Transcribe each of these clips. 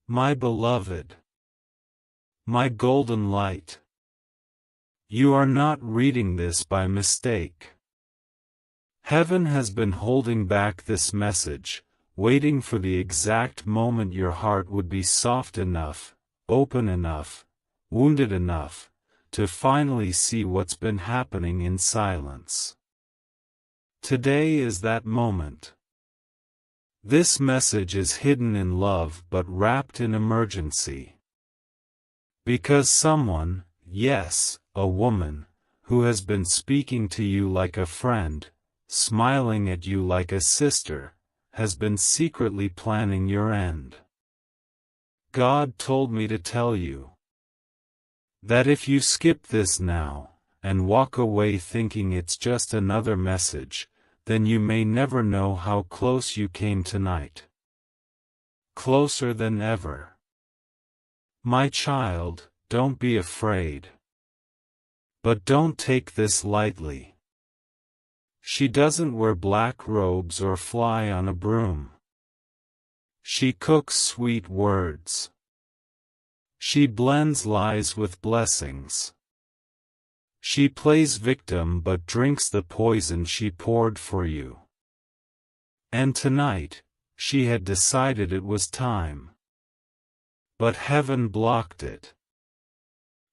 My beloved, my golden light, you are not reading this by mistake. Heaven has been holding back this message, waiting for the exact moment your heart would be soft enough, open enough, wounded enough, to finally see what's been happening in silence. Today is that moment. This message is hidden in love but wrapped in emergency. Because someone, yes, a woman, who has been speaking to you like a friend, smiling at you like a sister, has been secretly planning your end. God told me to tell you that if you skip this now, and walk away thinking it's just another message, then you may never know how close you came tonight. Closer than ever. My child, don't be afraid. But don't take this lightly. She doesn't wear black robes or fly on a broom. She cooks sweet words. She blends lies with blessings. She plays victim but drinks the poison she poured for you. And tonight, she had decided it was time. But heaven blocked it.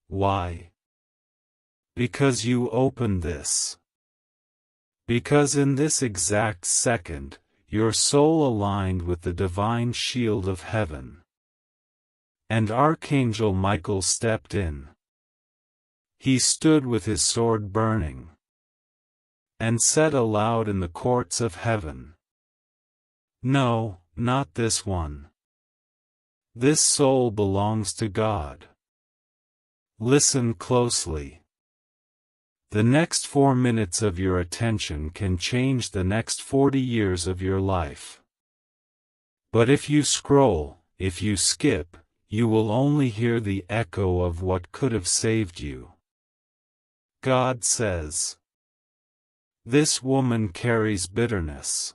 Why? Because you opened this. Because in this exact second, your soul aligned with the divine shield of heaven. And Archangel Michael stepped in. He stood with his sword burning, and said aloud in the courts of heaven, "No, not this one. This soul belongs to God. Listen closely. The next 4 minutes of your attention can change the next 40 years of your life. But if you scroll, if you skip, you will only hear the echo of what could have saved you." God says, "This woman carries bitterness.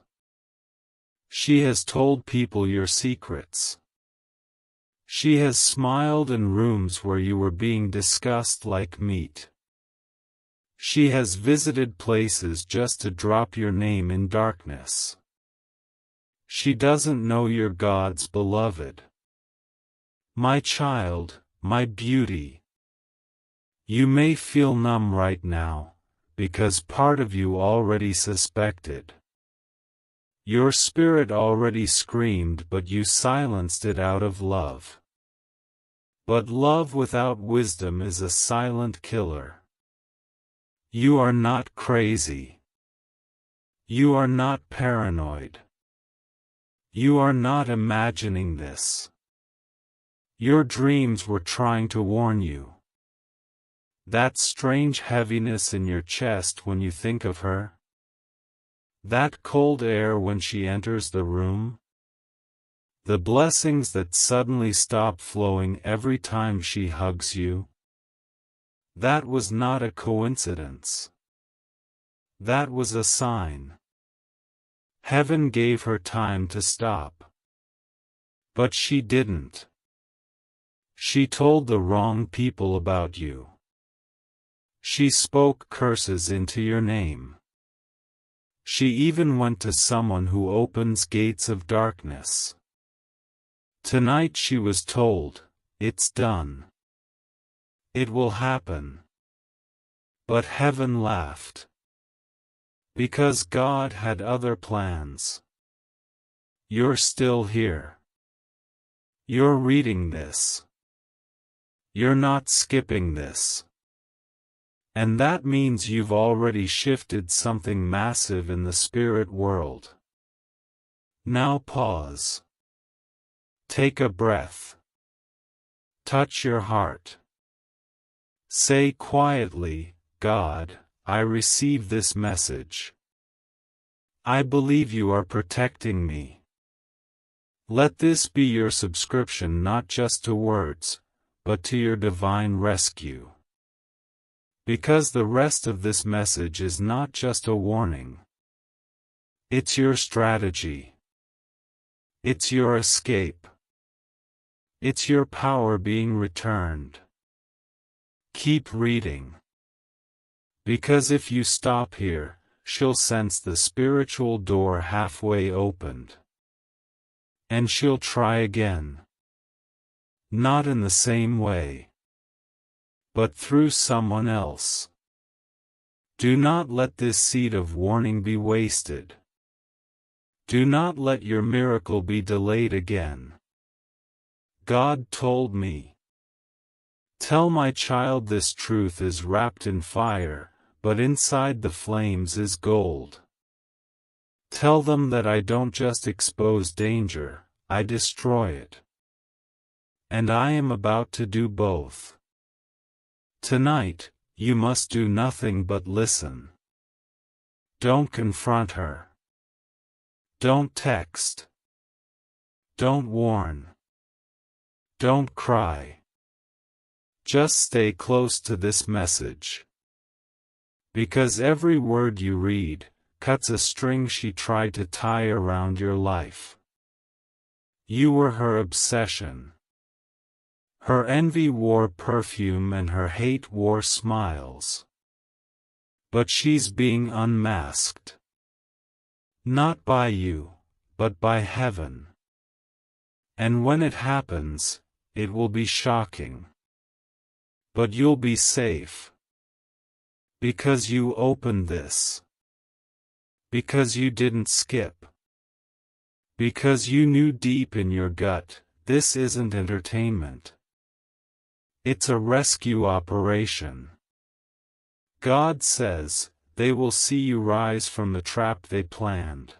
She has told people your secrets. She has smiled in rooms where you were being discussed like meat. She has visited places just to drop your name in darkness. She doesn't know you're God's beloved. My child, my beauty. You may feel numb right now, because part of you already suspected. Your spirit already screamed but you silenced it out of love. But love without wisdom is a silent killer. You are not crazy. You are not paranoid. You are not imagining this. Your dreams were trying to warn you. That strange heaviness in your chest when you think of her? That cold air when she enters the room? The blessings that suddenly stop flowing every time she hugs you? That was not a coincidence. That was a sign. Heaven gave her time to stop. But she didn't. She told the wrong people about you. She spoke curses into your name. She even went to someone who opens gates of darkness. Tonight she was told, "It's done. It will happen." But heaven laughed. Because God had other plans. You're still here. You're reading this. You're not skipping this. And that means you've already shifted something massive in the spirit world. Now pause. Take a breath. Touch your heart. Say quietly, "God, I receive this message. I believe you are protecting me." Let this be your subscription not just to words, but to your divine rescue. Because the rest of this message is not just a warning. It's your strategy. It's your escape. It's your power being returned. Keep reading. Because if you stop here, she'll sense the spiritual door halfway opened. And she'll try again. Not in the same way, but through someone else. Do not let this seed of warning be wasted. Do not let your miracle be delayed again. God told me, tell my child this truth is wrapped in fire, but inside the flames is gold. Tell them that I don't just expose danger, I destroy it. And I am about to do both. Tonight, you must do nothing but listen. Don't confront her. Don't text. Don't warn. Don't cry. Just stay close to this message. Because every word you read cuts a string she tried to tie around your life. You were her obsession. Her envy wore perfume and her hate wore smiles. But she's being unmasked. Not by you, but by heaven. And when it happens, it will be shocking. But you'll be safe. Because you opened this. Because you didn't skip. Because you knew deep in your gut, this isn't entertainment. It's a rescue operation. God says, they will see you rise from the trap they planned.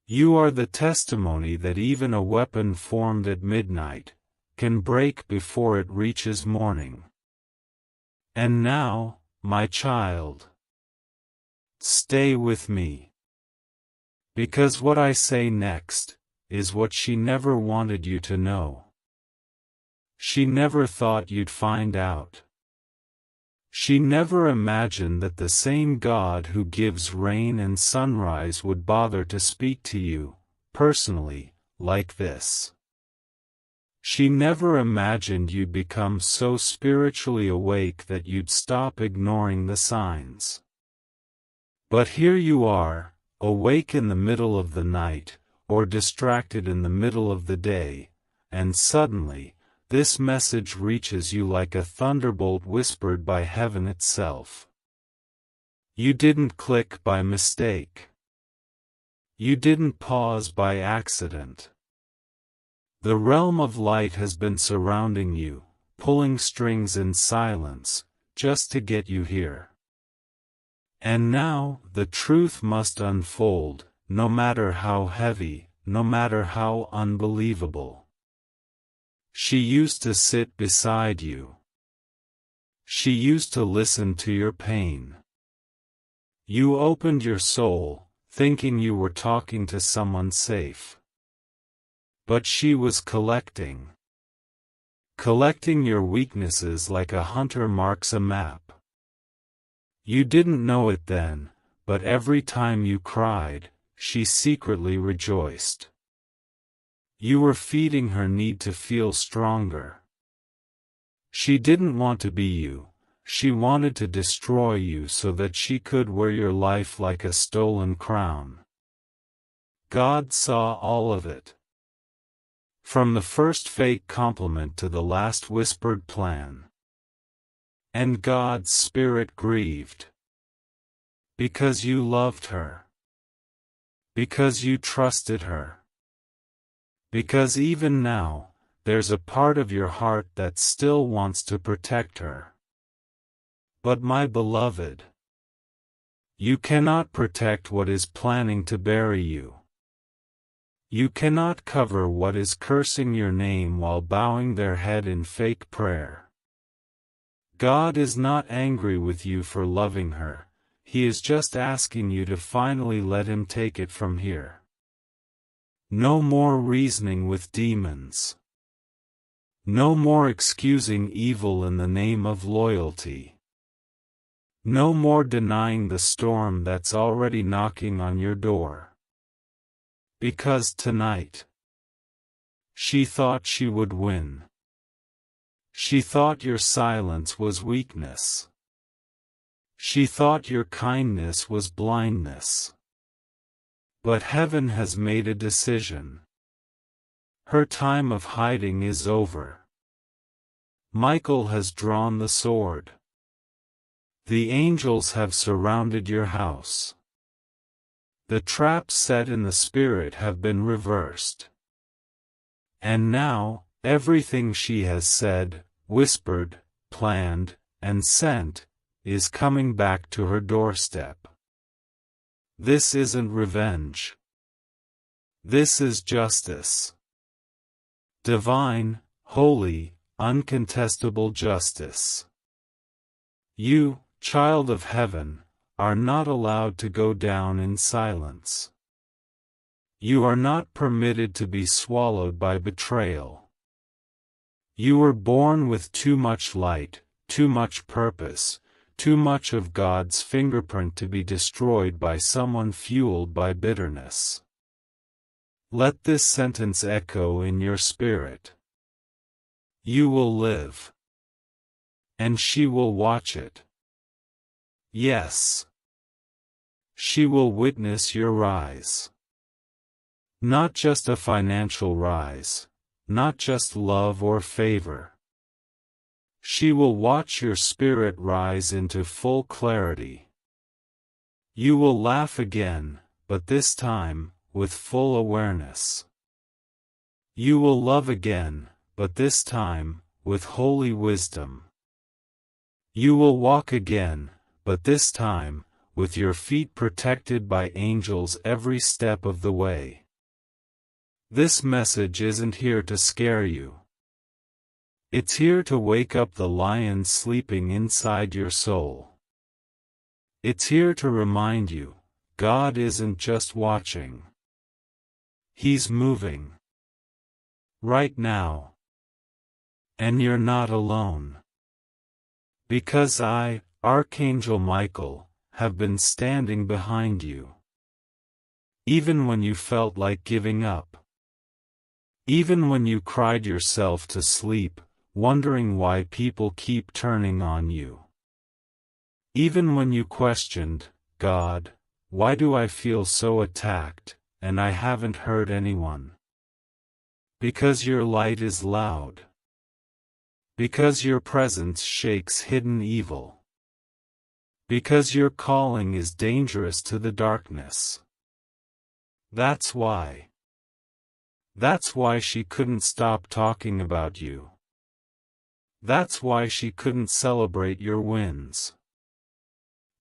You are the testimony that even a weapon formed at midnight can break before it reaches morning. And now, my child, stay with me. Because what I say next is what she never wanted you to know. She never thought you'd find out. She never imagined that the same God who gives rain and sunrise would bother to speak to you, personally, like this. She never imagined you'd become so spiritually awake that you'd stop ignoring the signs. But here you are, awake in the middle of the night, or distracted in the middle of the day, and suddenly, this message reaches you like a thunderbolt whispered by heaven itself. You didn't click by mistake. You didn't pause by accident. The realm of light has been surrounding you, pulling strings in silence, just to get you here. And now, the truth must unfold, no matter how heavy, no matter how unbelievable. She used to sit beside you. She used to listen to your pain. You opened your soul, thinking you were talking to someone safe. But she was collecting. Collecting your weaknesses like a hunter marks a map. You didn't know it then, but every time you cried, she secretly rejoiced. You were feeding her need to feel stronger. She didn't want to be you, she wanted to destroy you so that she could wear your life like a stolen crown. God saw all of it. From the first fake compliment to the last whispered plan. And God's Spirit grieved. Because you loved her. Because you trusted her. Because even now, there's a part of your heart that still wants to protect her. But my beloved, you cannot protect what is planning to bury you. You cannot cover what is cursing your name while bowing their head in fake prayer. God is not angry with you for loving her, He is just asking you to finally let Him take it from here. No more reasoning with demons. No more excusing evil in the name of loyalty. No more denying the storm that's already knocking on your door. Because tonight, She thought she would win. She thought your silence was weakness. She thought your kindness was blindness. But heaven has made a decision. Her time of hiding is over. Michael has drawn the sword. The angels have surrounded your house. The traps set in the spirit have been reversed. And now, everything she has said, whispered, planned, and sent, is coming back to her doorstep. This isn't revenge. This is justice. Divine, holy, uncontestable justice. You, child of heaven, are not allowed to go down in silence. You are not permitted to be swallowed by betrayal. You were born with too much light, too much purpose, too much of God's fingerprint to be destroyed by someone fueled by bitterness. Let this sentence echo in your spirit. You will live. And she will watch it. Yes. She will witness your rise. Not just a financial rise, not just love or favor. She will watch your spirit rise into full clarity. You will laugh again, but this time, with full awareness. You will love again, but this time, with holy wisdom. You will walk again, but this time, with your feet protected by angels every step of the way. This message isn't here to scare you. It's here to wake up the lion sleeping inside your soul. It's here to remind you, God isn't just watching. He's moving. Right now. And you're not alone. Because I, Archangel Michael, have been standing behind you. Even when you felt like giving up. Even when you cried yourself to sleep, wondering why people keep turning on you. Even when you questioned, God, why do I feel so attacked, and I haven't hurt anyone? Because your light is loud. Because your presence shakes hidden evil. Because your calling is dangerous to the darkness. That's why. That's why she couldn't stop talking about you. That's why she couldn't celebrate your wins.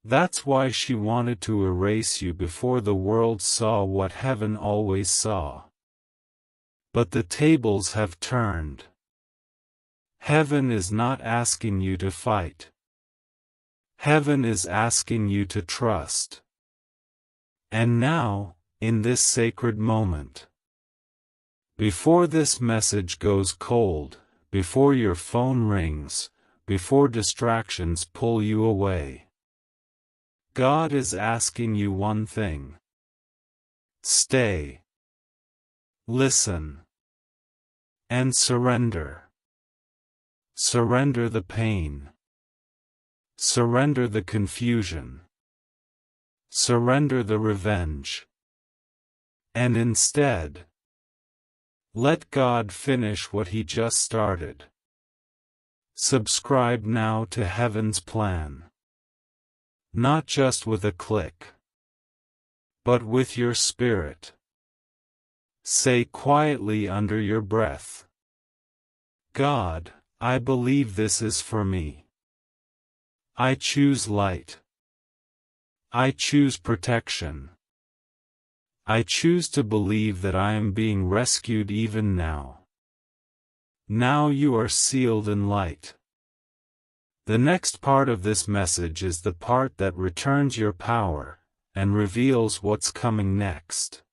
That's why she wanted to erase you before the world saw what heaven always saw. But the tables have turned. Heaven is not asking you to fight. Heaven is asking you to trust. And now, in this sacred moment, before this message goes cold, before your phone rings, before distractions pull you away, God is asking you one thing. Stay. Listen. And surrender. Surrender the pain. Surrender the confusion. Surrender the revenge. And instead, let God finish what He just started. Subscribe now to Heaven's plan. Not just with a click, but with your spirit. Say quietly under your breath, God, I believe this is for me. I choose light. I choose protection. I choose to believe that I am being rescued even now. Now you are sealed in light. The next part of this message is the part that returns your power, and reveals what's coming next.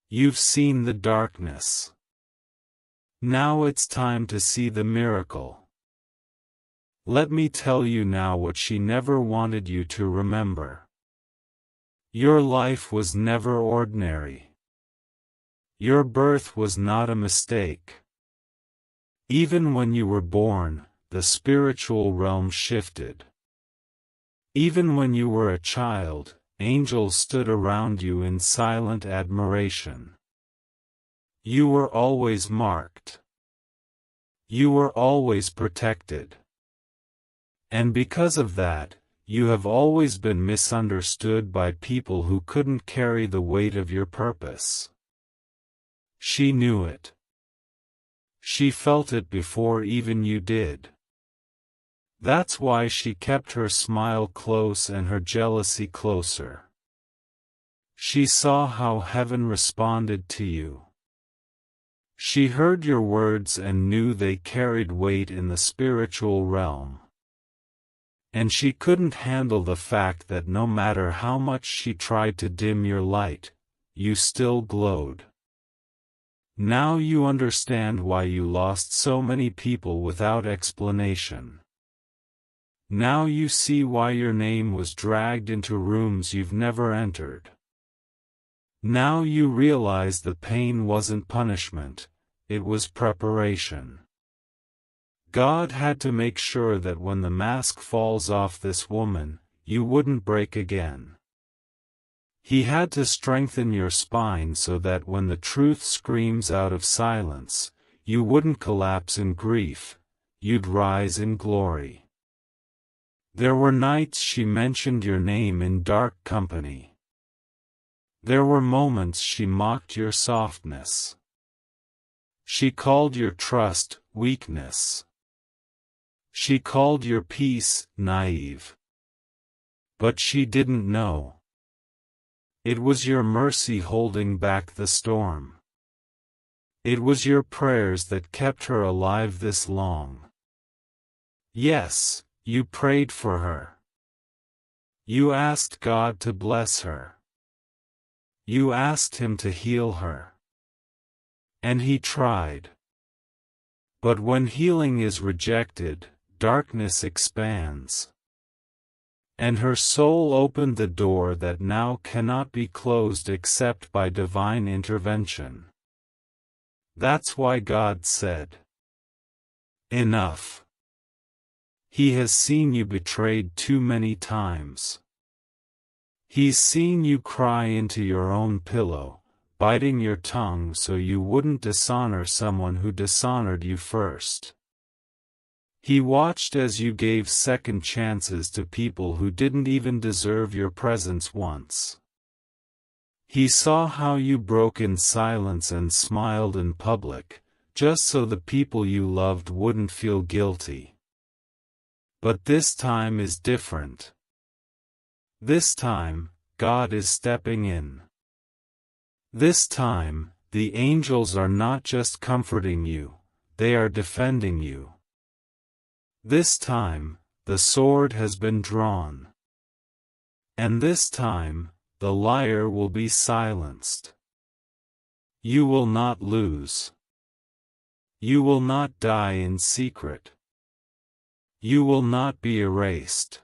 You've seen the darkness. Now it's time to see the miracle. Let me tell you now what she never wanted you to remember. Your life was never ordinary. Your birth was not a mistake. Even when you were born, the spiritual realm shifted. Even when you were a child, angels stood around you in silent admiration. You were always marked. You were always protected. And because of that, you have always been misunderstood by people who couldn't carry the weight of your purpose. She knew it. She felt it before even you did. That's why she kept her smile close and her jealousy closer. She saw how heaven responded to you. She heard your words and knew they carried weight in the spiritual realm. And she couldn't handle the fact that no matter how much she tried to dim your light, you still glowed. Now you understand why you lost so many people without explanation. Now you see why your name was dragged into rooms you've never entered. Now you realize the pain wasn't punishment, it was preparation. God had to make sure that when the mask falls off this woman, you wouldn't break again. He had to strengthen your spine so that when the truth screams out of silence, you wouldn't collapse in grief, you'd rise in glory. There were nights she mentioned your name in dark company. There were moments she mocked your softness. She called your trust weakness. She called your peace naive. But she didn't know. It was your mercy holding back the storm. It was your prayers that kept her alive this long. Yes, you prayed for her. You asked God to bless her. You asked Him to heal her. And He tried. But when healing is rejected, darkness expands. And her soul opened the door that now cannot be closed except by divine intervention. That's why God said, "Enough." He has seen you betrayed too many times. He's seen you cry into your own pillow, biting your tongue so you wouldn't dishonor someone who dishonored you first. He watched as you gave second chances to people who didn't even deserve your presence once. He saw how you broke in silence and smiled in public, just so the people you loved wouldn't feel guilty. But this time is different. This time, God is stepping in. This time, the angels are not just comforting you, they are defending you. This time, the sword has been drawn. And this time, the liar will be silenced. You will not lose. You will not die in secret. You will not be erased.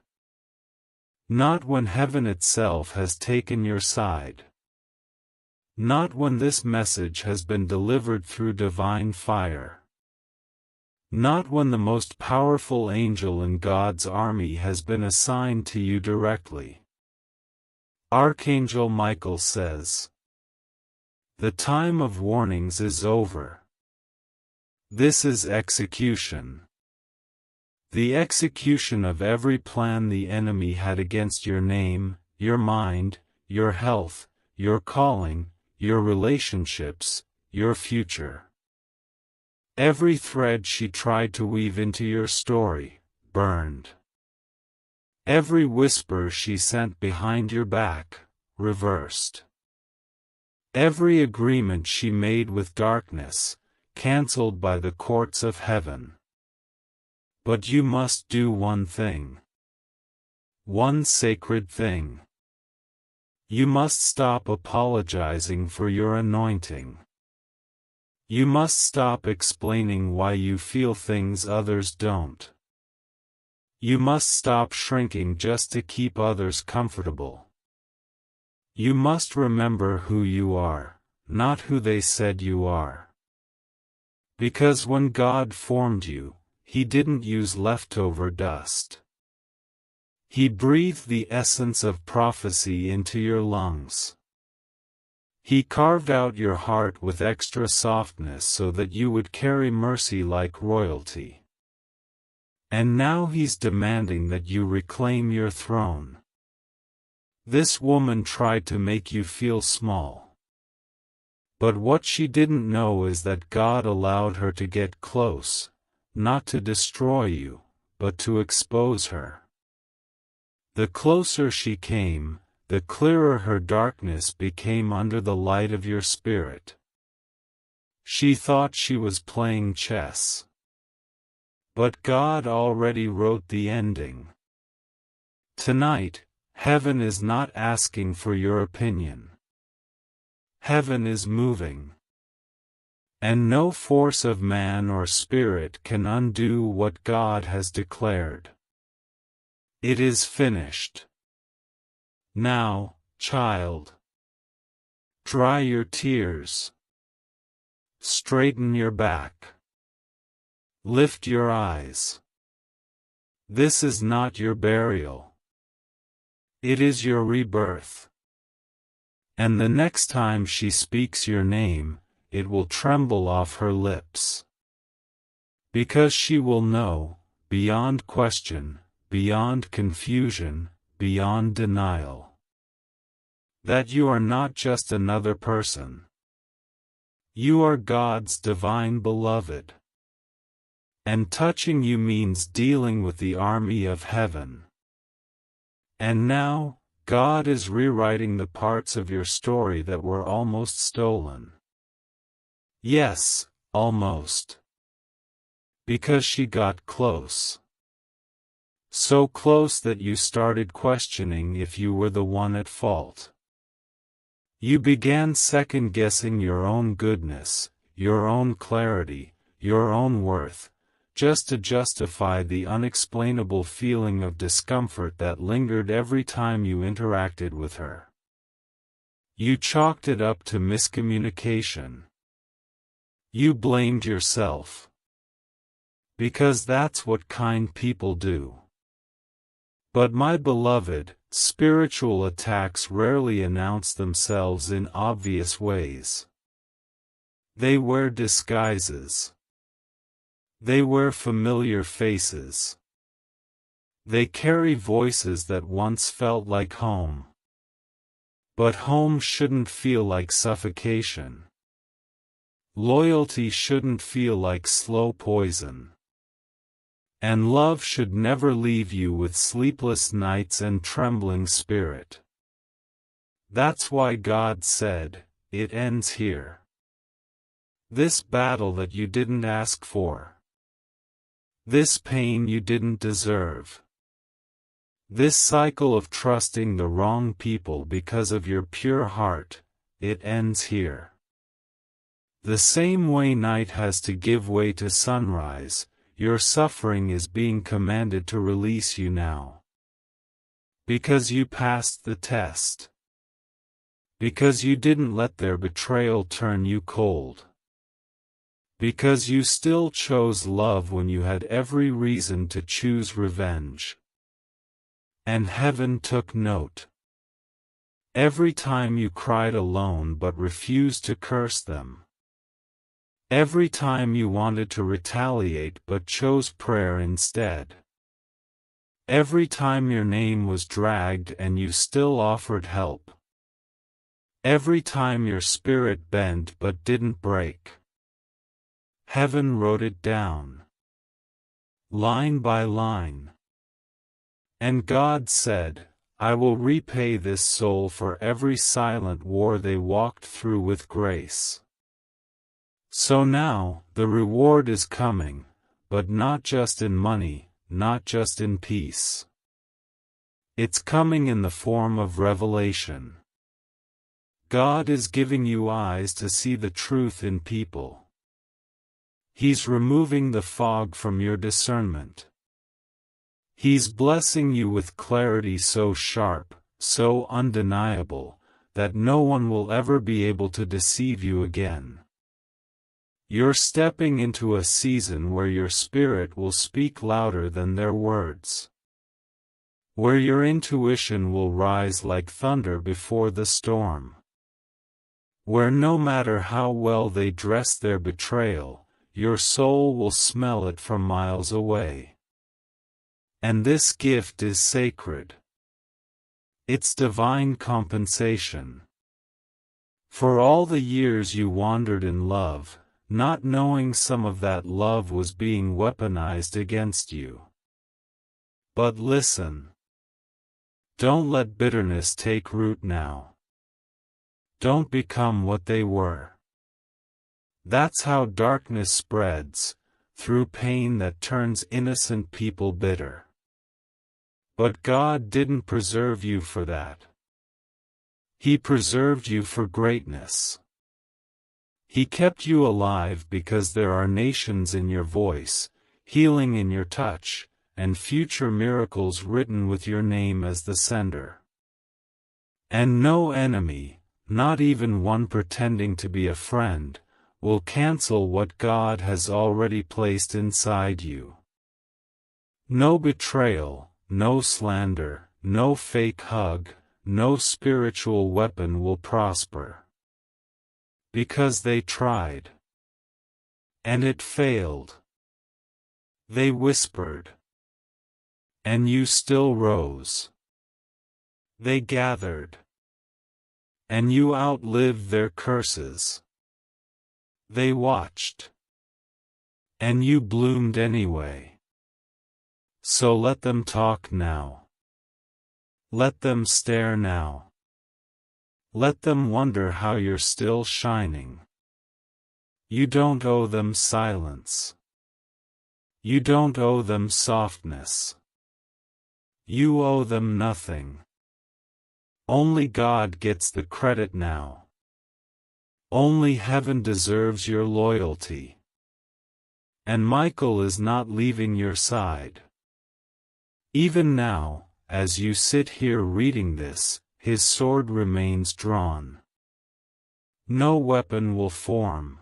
Not when heaven itself has taken your side. Not when this message has been delivered through divine fire. Not when the most powerful angel in God's army has been assigned to you directly. Archangel Michael says, "The time of warnings is over. This is execution. The execution of every plan the enemy had against your name, your mind, your health, your calling, your relationships, your future. Every thread she tried to weave into your story, burned. Every whisper she sent behind your back, reversed. Every agreement she made with darkness, cancelled by the courts of heaven. But you must do one thing. One sacred thing. You must stop apologizing for your anointing. You must stop explaining why you feel things others don't. You must stop shrinking just to keep others comfortable. You must remember who you are, not who they said you are. Because when God formed you, He didn't use leftover dust. He breathed the essence of prophecy into your lungs. He carved out your heart with extra softness so that you would carry mercy like royalty. And now He's demanding that you reclaim your throne. This woman tried to make you feel small. But what she didn't know is that God allowed her to get close, not to destroy you, but to expose her. The closer she came, the clearer her darkness became under the light of your spirit. She thought she was playing chess. But God already wrote the ending. Tonight, heaven is not asking for your opinion. Heaven is moving. And no force of man or spirit can undo what God has declared. It is finished. Now, child, dry your tears. Straighten your back. Lift your eyes. This is not your burial. It is your rebirth. And the next time she speaks your name, it will tremble off her lips. Because she will know, beyond question, beyond confusion, beyond denial, that you are not just another person. You are God's divine beloved. And touching you means dealing with the army of heaven. And now, God is rewriting the parts of your story that were almost stolen. Yes, almost. Because she got close. So close that you started questioning if you were the one at fault. You began second-guessing your own goodness, your own clarity, your own worth, just to justify the unexplainable feeling of discomfort that lingered every time you interacted with her. You chalked it up to miscommunication. You blamed yourself. Because that's what kind people do. But my beloved, spiritual attacks rarely announce themselves in obvious ways. They wear disguises. They wear familiar faces. They carry voices that once felt like home. But home shouldn't feel like suffocation. Loyalty shouldn't feel like slow poison. And love should never leave you with sleepless nights and trembling spirit. That's why God said, "It ends here." This battle that you didn't ask for. This pain you didn't deserve. This cycle of trusting the wrong people because of your pure heart, it ends here. The same way night has to give way to sunrise, your suffering is being commanded to release you now. Because you passed the test. Because you didn't let their betrayal turn you cold. Because you still chose love when you had every reason to choose revenge. And heaven took note. Every time you cried alone but refused to curse them. Every time you wanted to retaliate but chose prayer instead. Every time your name was dragged and you still offered help. Every time your spirit bent but didn't break. Heaven wrote it down. Line by line. And God said, "I will repay this soul for every silent war they walked through with grace." So now, the reward is coming, but not just in money, not just in peace. It's coming in the form of revelation. God is giving you eyes to see the truth in people. He's removing the fog from your discernment. He's blessing you with clarity so sharp, so undeniable, that no one will ever be able to deceive you again. You're stepping into a season where your spirit will speak louder than their words. Where your intuition will rise like thunder before the storm. Where no matter how well they dress their betrayal, your soul will smell it from miles away. And this gift is sacred. It's divine compensation. For all the years you wandered in love, not knowing some of that love was being weaponized against you. But listen. Don't let bitterness take root now. Don't become what they were. That's how darkness spreads, through pain that turns innocent people bitter. But God didn't preserve you for that. He preserved you for greatness. He kept you alive because there are nations in your voice, healing in your touch, and future miracles written with your name as the sender. And no enemy, not even one pretending to be a friend, will cancel what God has already placed inside you. No betrayal, no slander, no fake hug, no spiritual weapon will prosper. Because they tried. And it failed. They whispered. And you still rose. They gathered. And you outlived their curses. They watched. And you bloomed anyway. So let them talk now. Let them stare now. Let them wonder how you're still shining. You don't owe them silence. You don't owe them softness. You owe them nothing. Only God gets the credit now. Only heaven deserves your loyalty. And Michael is not leaving your side. Even now, as you sit here reading this, his sword remains drawn. No weapon will form.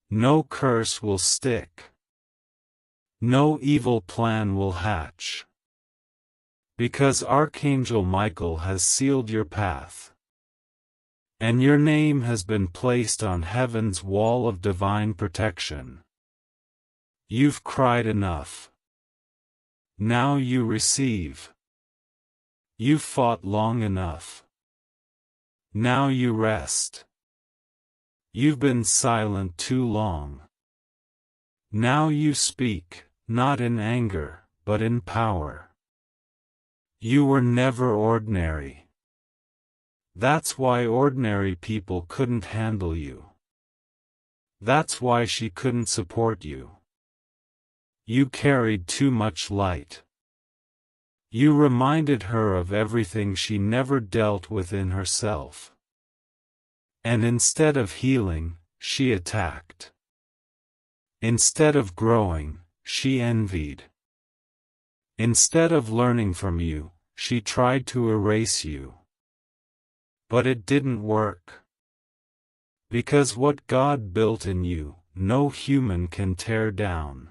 No curse will stick. No evil plan will hatch. Because Archangel Michael has sealed your path. And your name has been placed on heaven's wall of divine protection. You've cried enough. Now you receive. You've fought long enough. Now you rest. You've been silent too long. Now you speak, not in anger, but in power. You were never ordinary. That's why ordinary people couldn't handle you. That's why she couldn't support you. You carried too much light. You reminded her of everything she never dealt with in herself. And instead of healing, she attacked. Instead of growing, she envied. Instead of learning from you, she tried to erase you. But it didn't work. Because what God built in you, no human can tear down.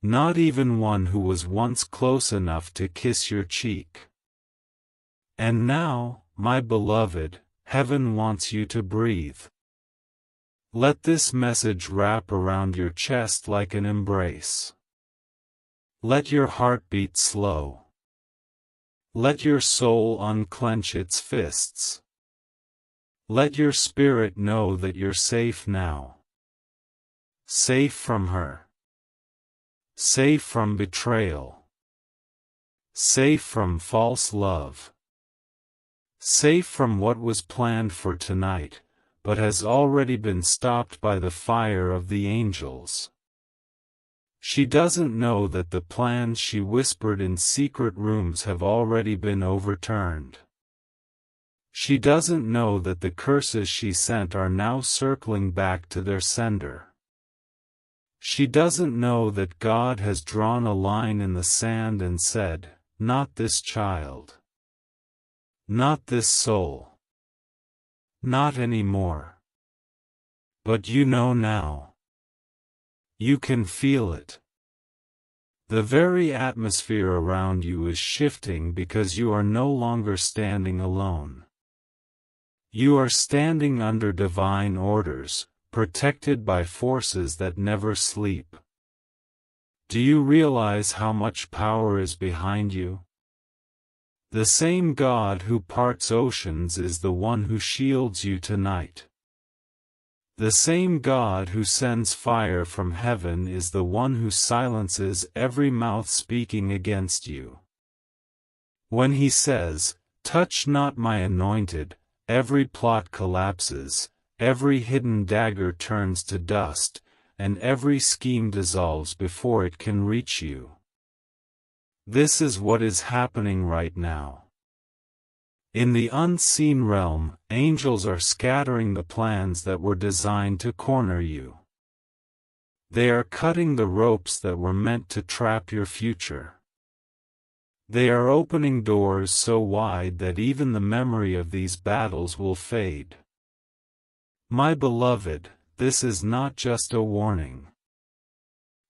Not even one who was once close enough to kiss your cheek. And now, my beloved, heaven wants you to breathe. Let this message wrap around your chest like an embrace. Let your heart beat slow. Let your soul unclench its fists. Let your spirit know that you're safe now. Safe from her. Safe from betrayal. Safe from false love. Safe from what was planned for tonight, but has already been stopped by the fire of the angels. She doesn't know that the plans she whispered in secret rooms have already been overturned. She doesn't know that the curses she sent are now circling back to their sender. She doesn't know that God has drawn a line in the sand and said, "Not this child." Not this soul. Not anymore. But you know now. You can feel it. The very atmosphere around you is shifting because you are no longer standing alone. You are standing under divine orders, protected by forces that never sleep. Do you realize how much power is behind you? The same God who parts oceans is the one who shields you tonight. The same God who sends fire from heaven is the one who silences every mouth speaking against you. When he says, "Touch not my anointed," every plot collapses, every hidden dagger turns to dust, and every scheme dissolves before it can reach you. This is what is happening right now. In the unseen realm, angels are scattering the plans that were designed to corner you. They are cutting the ropes that were meant to trap your future. They are opening doors so wide that even the memory of these battles will fade. My beloved, this is not just a warning.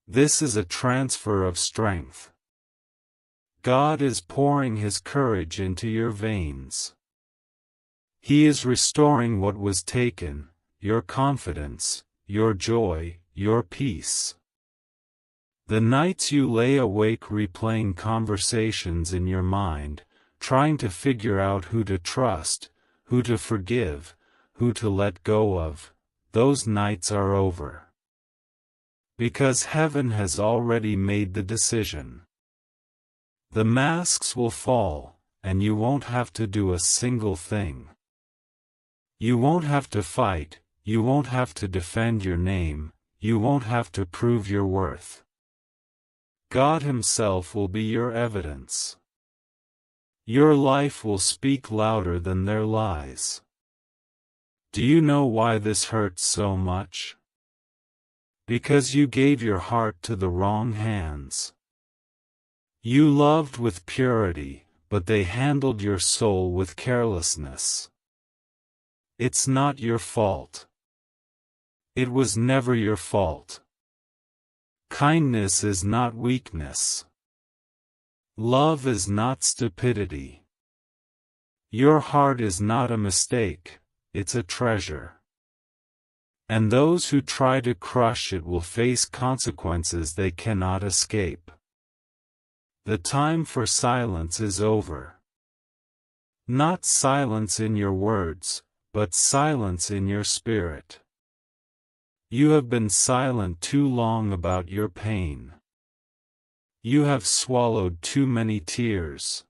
This is a transfer of strength. God is pouring His courage into your veins. He is restoring what was taken, your confidence, your joy, your peace. The nights you lay awake replaying conversations in your mind, trying to figure out who to trust, who to forgive, who to let go of, those nights are over. Because heaven has already made the decision. The masks will fall, and you won't have to do a single thing. You won't have to fight, you won't have to defend your name, you won't have to prove your worth. God Himself will be your evidence. Your life will speak louder than their lies. Do you know why this hurts so much? Because you gave your heart to the wrong hands. You loved with purity, but they handled your soul with carelessness. It's not your fault. It was never your fault. Kindness is not weakness. Love is not stupidity. Your heart is not a mistake, it's a treasure. And those who try to crush it will face consequences they cannot escape. The time for silence is over. Not silence in your words, but silence in your spirit. You have been silent too long about your pain. You have swallowed too many tears.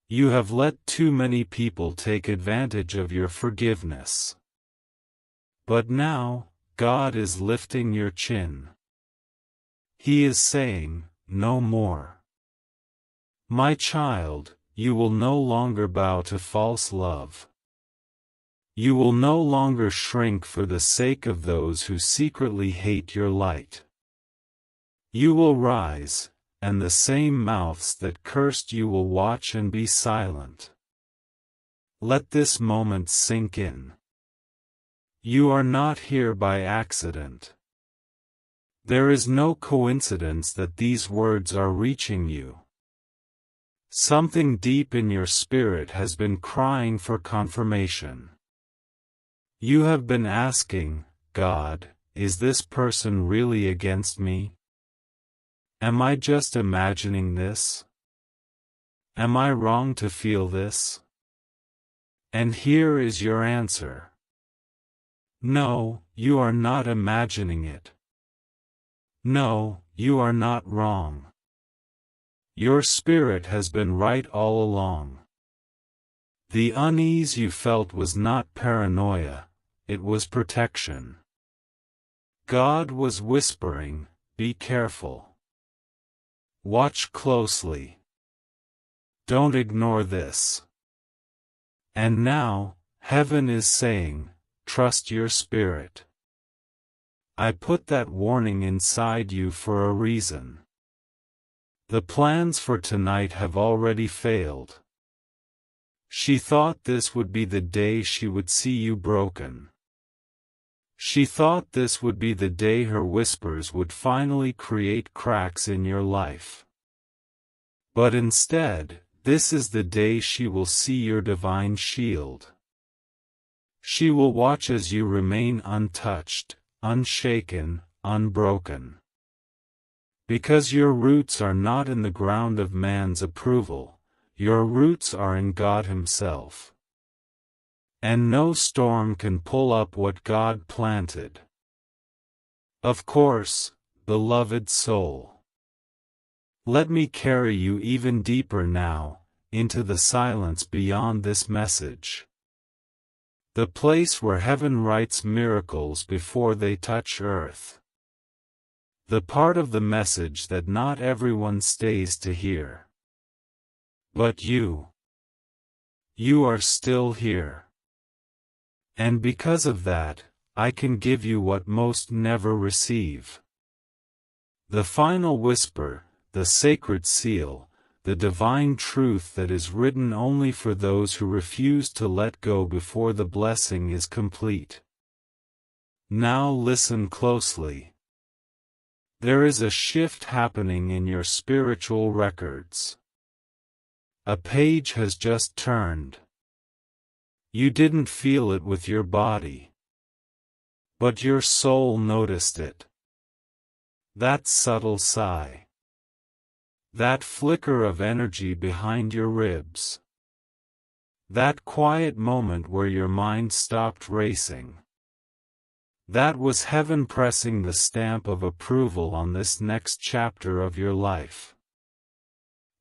You have let too many people take advantage of your forgiveness. But now, God is lifting your chin. He is saying, "No more. My child, you will no longer bow to false love. You will no longer shrink for the sake of those who secretly hate your light. You will rise, and the same mouths that cursed you will watch and be silent." Let this moment sink in. You are not here by accident. There is no coincidence that these words are reaching you. Something deep in your spirit has been crying for confirmation. You have been asking, "God, is this person really against me? Am I just imagining this? Am I wrong to feel this?" And here is your answer. No, you are not imagining it. No, you are not wrong. Your spirit has been right all along. The unease you felt was not paranoia, it was protection. God was whispering, "Be careful. Watch closely. Don't ignore this." And now, heaven is saying, "Trust your spirit." I put that warning inside you for a reason. The plans for tonight have already failed. She thought this would be the day she would see you broken. She thought this would be the day her whispers would finally create cracks in your life. But instead, this is the day she will see your divine shield. She will watch as you remain untouched, unshaken, unbroken. Because your roots are not in the ground of man's approval, your roots are in God Himself. And no storm can pull up what God planted. Of course, beloved soul. Let me carry you even deeper now, into the silence beyond this message. The place where heaven writes miracles before they touch earth. The part of the message that not everyone stays to hear. But you are still here. And because of that, I can give you what most never receive. The final whisper, the sacred seal, the divine truth that is written only for those who refuse to let go before the blessing is complete. Now listen closely. There is a shift happening in your spiritual records. A page has just turned. You didn't feel it with your body. But your soul noticed it. That subtle sigh. That flicker of energy behind your ribs. That quiet moment where your mind stopped racing. That was heaven pressing the stamp of approval on this next chapter of your life.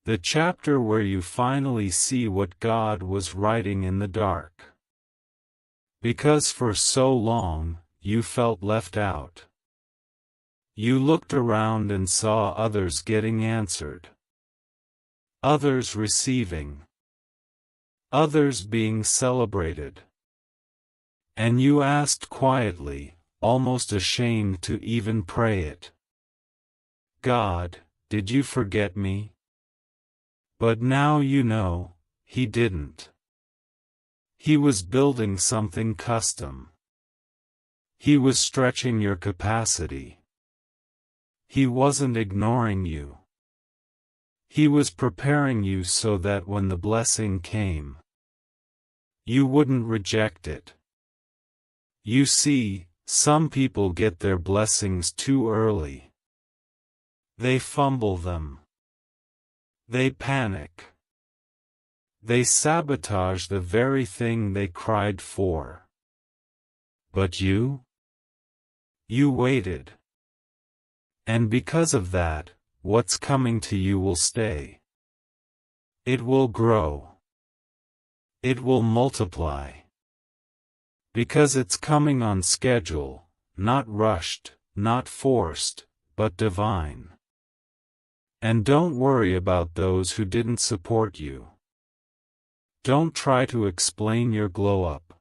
The chapter where you finally see what God was writing in the dark. Because for so long, you felt left out. You looked around and saw others getting answered. Others receiving. Others being celebrated. And you asked quietly, almost ashamed to even pray it. God, did you forget me? But now you know, He didn't. He was building something custom. He was stretching your capacity. He wasn't ignoring you. He was preparing you so that when the blessing came, you wouldn't reject it. You see, some people get their blessings too early. They fumble them. They panic. They sabotage the very thing they cried for. But you waited. And because of that, what's coming to you will stay. It will grow. It will multiply. Because it's coming on schedule, not rushed, not forced, but divine. And don't worry about those who didn't support you. Don't try to explain your glow-up.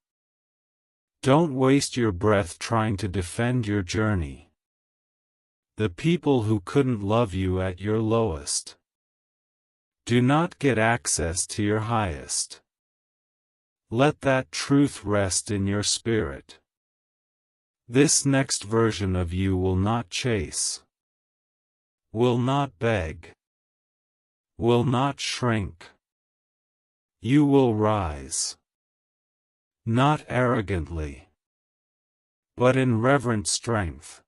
Don't waste your breath trying to defend your journey. The people who couldn't love you at your lowest do not get access to your highest. Let that truth rest in your spirit. This next version of you will not chase. Will not beg. Will not shrink. You will rise. Not arrogantly, but in reverent strength.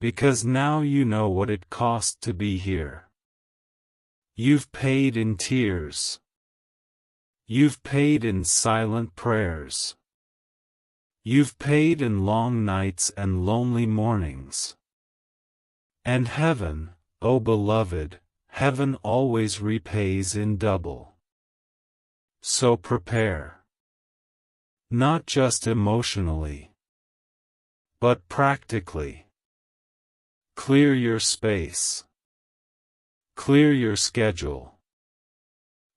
Because now you know what it cost to be here. You've paid in tears. You've paid in silent prayers. You've paid in long nights and lonely mornings. And heaven, oh beloved, heaven always repays in double. So prepare. Not just emotionally, but practically. Clear your space. Clear your schedule.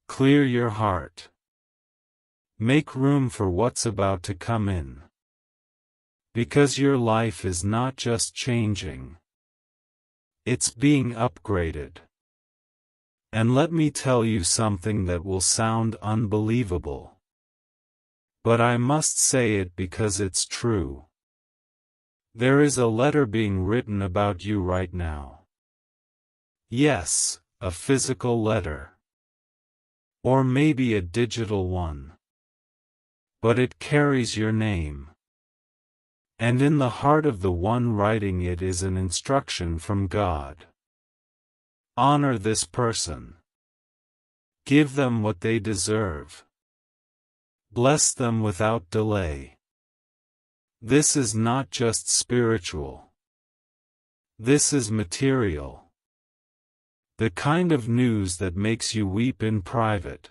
Clear your heart. Make room for what's about to come in. Because your life is not just changing. It's being upgraded. And let me tell you something that will sound unbelievable. But I must say it because it's true. There is a letter being written about you right now. Yes, a physical letter. Or maybe a digital one. But it carries your name. And in the heart of the one writing it is an instruction from God. Honor this person. Give them what they deserve. Bless them without delay. This is not just spiritual. This is material. The kind of news that makes you weep in private.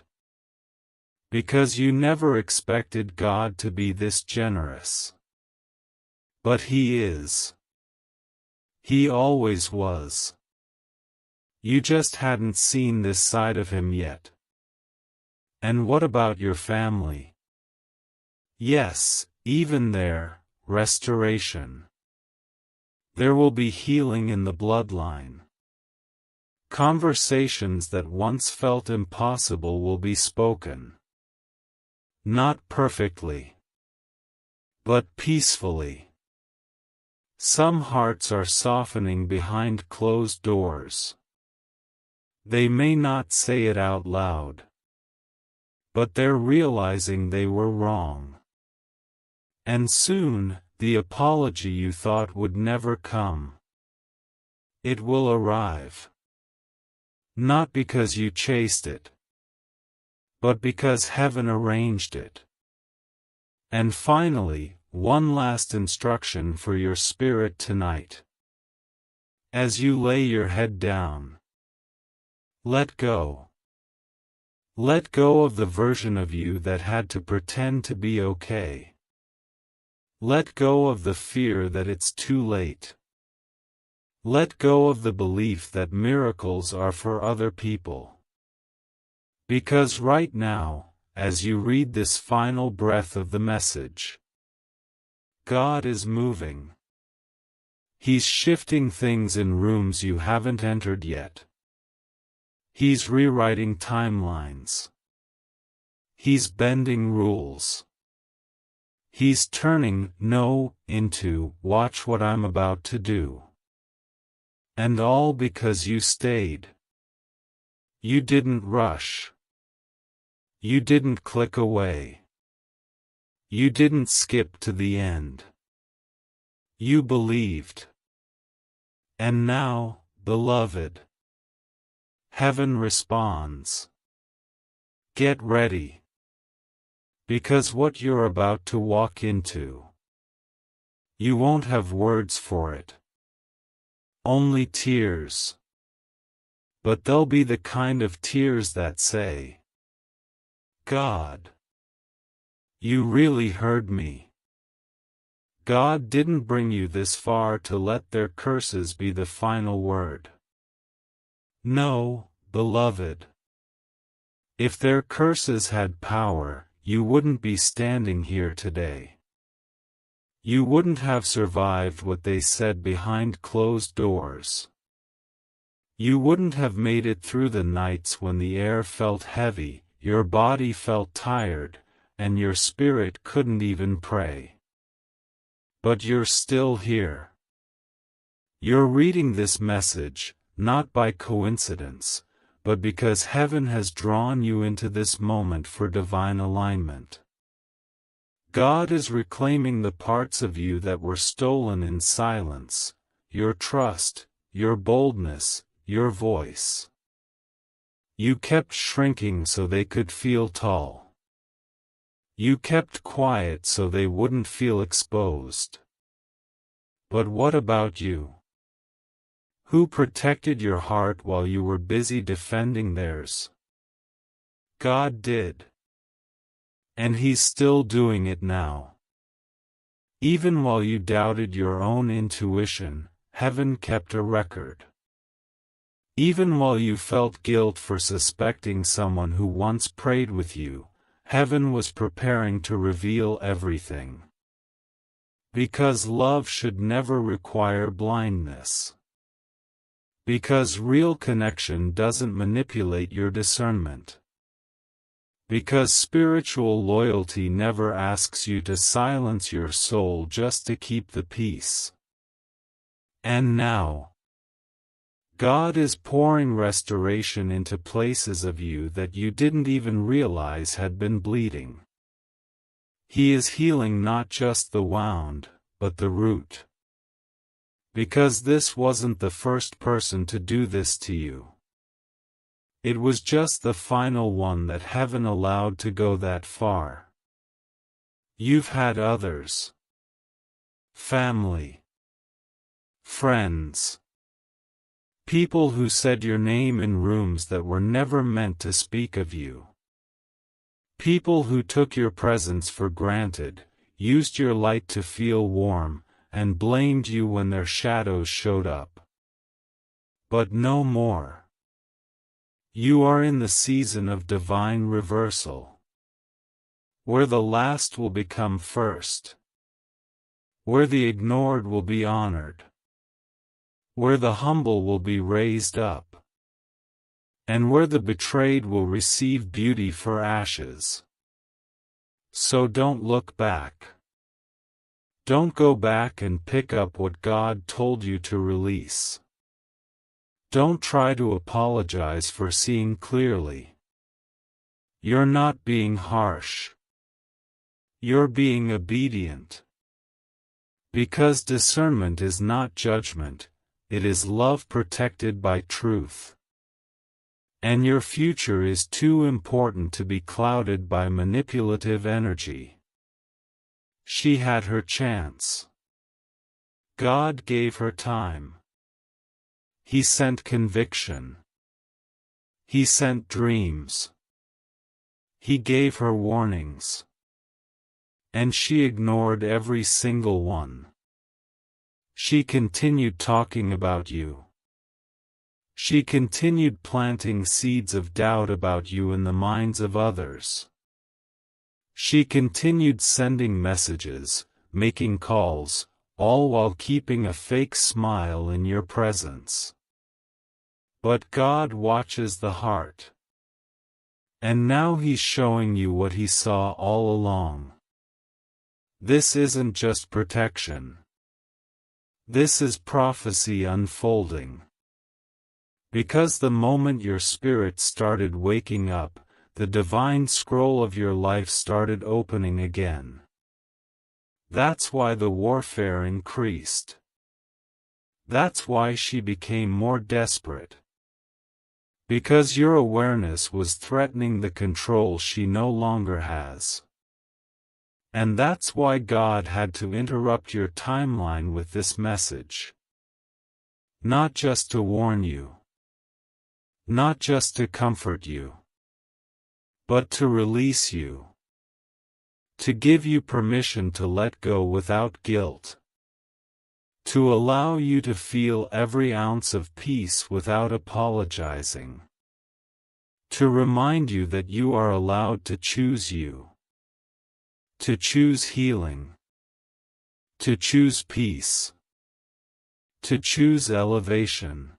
Because you never expected God to be this generous. But He is. He always was. You just hadn't seen this side of Him yet. And what about your family? Yes, even there, restoration. There will be healing in the bloodline. Conversations that once felt impossible will be spoken. Not perfectly, but peacefully. Some hearts are softening behind closed doors. They may not say it out loud, but they're realizing they were wrong. And soon, the apology you thought would never come. It will arrive. Not because you chased it, but because heaven arranged it. And finally, one last instruction for your spirit tonight. As you lay your head down, let go. Let go of the version of you that had to pretend to be okay. Let go of the fear that it's too late. Let go of the belief that miracles are for other people. Because right now, as you read this final breath of the message, God is moving. He's shifting things in rooms you haven't entered yet. He's rewriting timelines. He's bending rules. He's turning no into watch what I'm about to do. And all because you stayed. You didn't rush. You didn't click away. You didn't skip to the end. You believed. And now, beloved, heaven responds. Get ready. Because what you're about to walk into, you won't have words for it. Only tears. But they'll be the kind of tears that say, God, you really heard me. God didn't bring you this far to let their curses be the final word. No, beloved. If their curses had power, you wouldn't be standing here today. You wouldn't have survived what they said behind closed doors. You wouldn't have made it through the nights when the air felt heavy, your body felt tired, and your spirit couldn't even pray. But you're still here. You're reading this message, not by coincidence, but because heaven has drawn you into this moment for divine alignment. God is reclaiming the parts of you that were stolen in silence, your trust, your boldness, your voice. You kept shrinking so they could feel tall. You kept quiet so they wouldn't feel exposed. But what about you? Who protected your heart while you were busy defending theirs? God did. And He's still doing it now. Even while you doubted your own intuition, heaven kept a record. Even while you felt guilt for suspecting someone who once prayed with you, heaven was preparing to reveal everything. Because love should never require blindness. Because real connection doesn't manipulate your discernment. Because spiritual loyalty never asks you to silence your soul just to keep the peace. And now, God is pouring restoration into places of you that you didn't even realize had been bleeding. He is healing not just the wound, but the root. Because this wasn't the first person to do this to you. It was just the final one that heaven allowed to go that far. You've had others. Family. Friends. People who said your name in rooms that were never meant to speak of you. People who took your presence for granted, used your light to feel warm, and blamed you when their shadows showed up. But no more. You are in the season of divine reversal. Where the last will become first. Where the ignored will be honored. Where the humble will be raised up. And where the betrayed will receive beauty for ashes. So don't look back. Don't go back and pick up what God told you to release. Don't try to apologize for seeing clearly. You're not being harsh. You're being obedient. Because discernment is not judgment. It is love protected by truth. And your future is too important to be clouded by manipulative energy. She had her chance. God gave her time. He sent conviction. He sent dreams. He gave her warnings. And she ignored every single one. She continued talking about you. She continued planting seeds of doubt about you in the minds of others. She continued sending messages, making calls, all while keeping a fake smile in your presence. But God watches the heart. And now He's showing you what He saw all along. This isn't just protection. This is prophecy unfolding. Because the moment your spirit started waking up, the divine scroll of your life started opening again. That's why the warfare increased. That's why she became more desperate. Because your awareness was threatening the control she no longer has. And that's why God had to interrupt your timeline with this message. Not just to warn you. Not just to comfort you. But to release you. To give you permission to let go without guilt. To allow you to feel every ounce of peace without apologizing. To remind you that you are allowed to choose you. To choose healing. To choose peace. To choose elevation.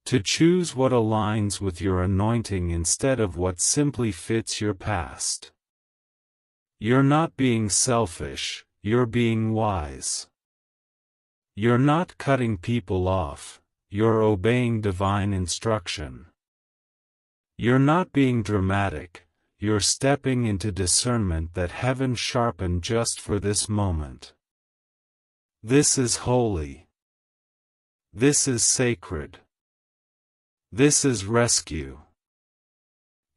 To choose what aligns with your anointing instead of what simply fits your past. You're not being selfish, you're being wise. You're not cutting people off, you're obeying divine instruction. You're not being dramatic. You're stepping into discernment that heaven sharpened just for this moment. This is holy. This is sacred. This is rescue.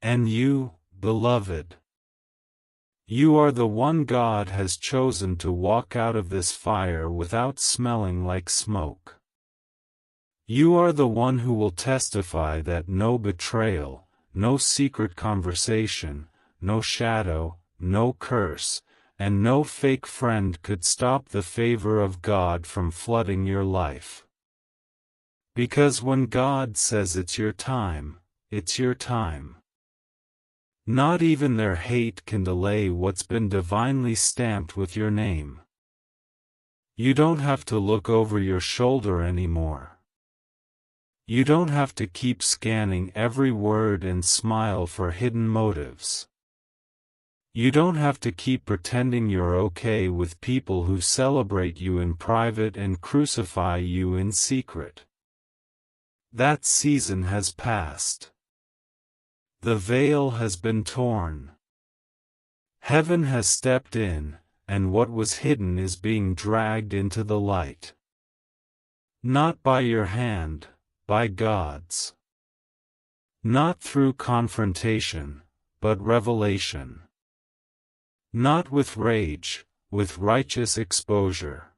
And you, beloved, you are the one God has chosen to walk out of this fire without smelling like smoke. You are the one who will testify that no betrayal, no secret conversation, no shadow, no curse, and no fake friend could stop the favor of God from flooding your life. Because when God says it's your time, it's your time. Not even their hate can delay what's been divinely stamped with your name. You don't have to look over your shoulder anymore. You don't have to keep scanning every word and smile for hidden motives. You don't have to keep pretending you're okay with people who celebrate you in private and crucify you in secret. That season has passed. The veil has been torn. Heaven has stepped in, and what was hidden is being dragged into the light. Not by your hand, by God's. Not through confrontation, but revelation. Not with rage, with righteous exposure.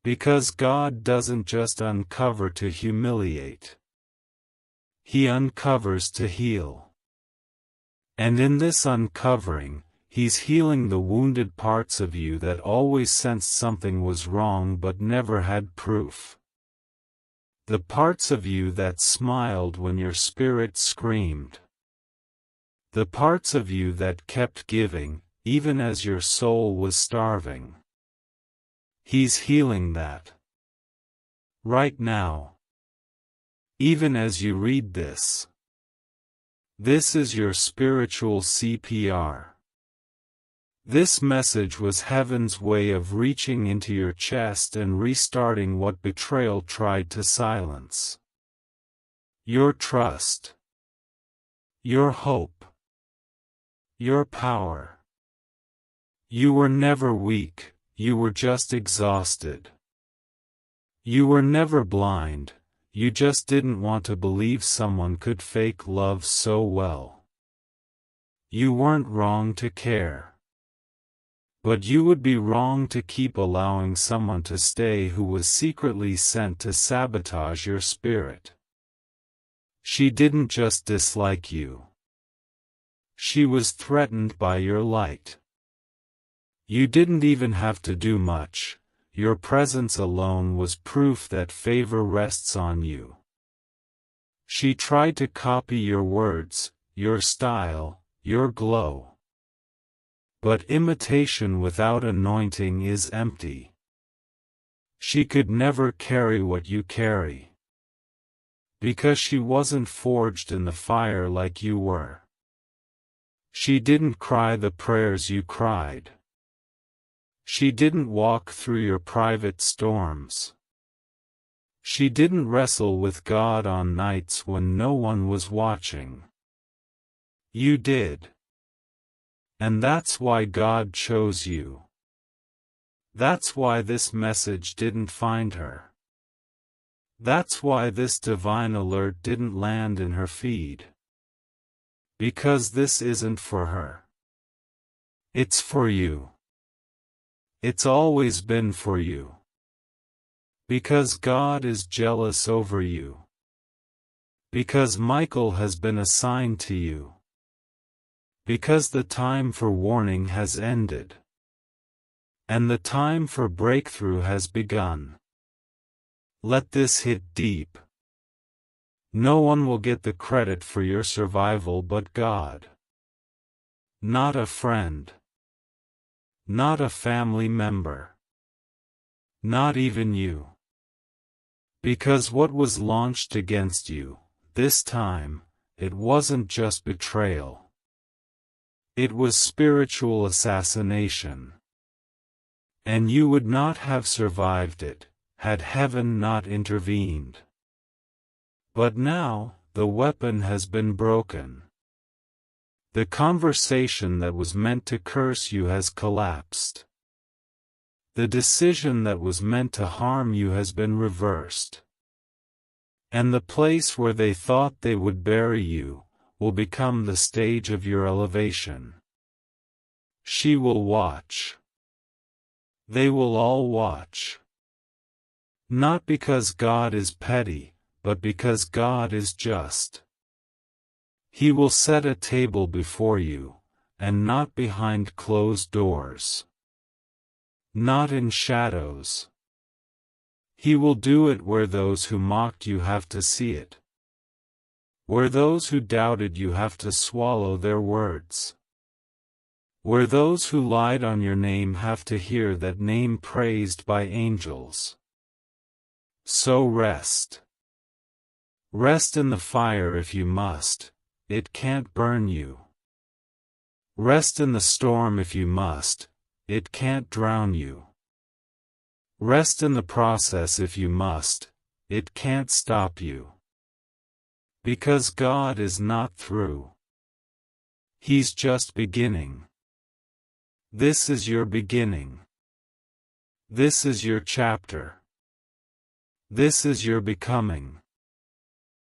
Because God doesn't just uncover to humiliate. He uncovers to heal. And in this uncovering, He's healing the wounded parts of you that always sensed something was wrong but never had proof. The parts of you that smiled when your spirit screamed. The parts of you that kept giving, even as your soul was starving. He's healing that. Right now. Even as you read this. This is your spiritual CPR. This message was heaven's way of reaching into your chest and restarting what betrayal tried to silence. Your trust. Your hope. Your power. You were never weak, you were just exhausted. You were never blind, you just didn't want to believe someone could fake love so well. You weren't wrong to care. But you would be wrong to keep allowing someone to stay who was secretly sent to sabotage your spirit. She didn't just dislike you. She was threatened by your light. You didn't even have to do much, your presence alone was proof that favor rests on you. She tried to copy your words, your style, your glow. But imitation without anointing is empty. She could never carry what you carry. Because she wasn't forged in the fire like you were. She didn't cry the prayers you cried. She didn't walk through your private storms. She didn't wrestle with God on nights when no one was watching. You did. And that's why God chose you. That's why this message didn't find her. That's why this divine alert didn't land in her feed. Because this isn't for her. It's for you. It's always been for you. Because God is jealous over you. Because Michael has been assigned to you. Because the time for warning has ended. And the time for breakthrough has begun. Let this hit deep. No one will get the credit for your survival but God. Not a friend. Not a family member. Not even you. Because what was launched against you, this time, it wasn't just betrayal. It was spiritual assassination. And you would not have survived it, had heaven not intervened. But now, the weapon has been broken. The conversation that was meant to curse you has collapsed. The decision that was meant to harm you has been reversed. And the place where they thought they would bury you, will become the stage of your elevation. She will watch. They will all watch. Not because God is petty, but because God is just. He will set a table before you, and not behind closed doors. Not in shadows. He will do it where those who mocked you have to see it. Where those who doubted you have to swallow their words. Where those who lied on your name have to hear that name praised by angels. So rest. Rest in the fire if you must, it can't burn you. Rest in the storm if you must, it can't drown you. Rest in the process if you must, it can't stop you. Because God is not through. He's just beginning. This is your beginning. This is your chapter. This is your becoming.